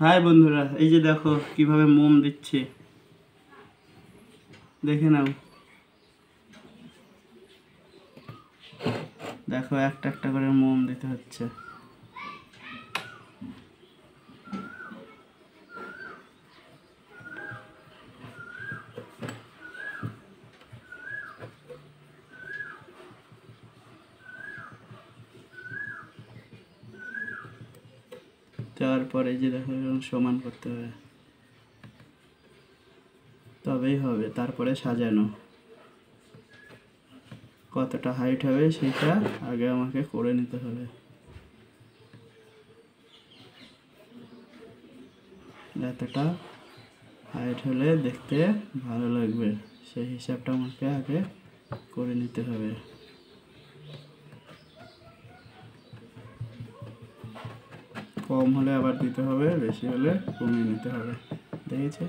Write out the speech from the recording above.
High বন্ধুরা, এই যে দেখো কিভাবে মোম দিচ্ছে, দেখে নাও। দেখো একটা একটা করে মোম দিতে হচ্ছে। দেওয়ার পরে যে দেখো এরকম সমান করতে হবে, তবেই হবে। তারপরে সাজানো, কতটা হাইট হবে সেটা আগে আমাকে করে নিতে হবে। এতটা হাইট হলে দেখতে ভালো লাগবে, সেই হিসাবটা আমাকে আগে করে নিতে হবে। কম হলে আবার দিতে হবে, বেশি হলে কমিয়ে নিতে হবে। দেখেছে?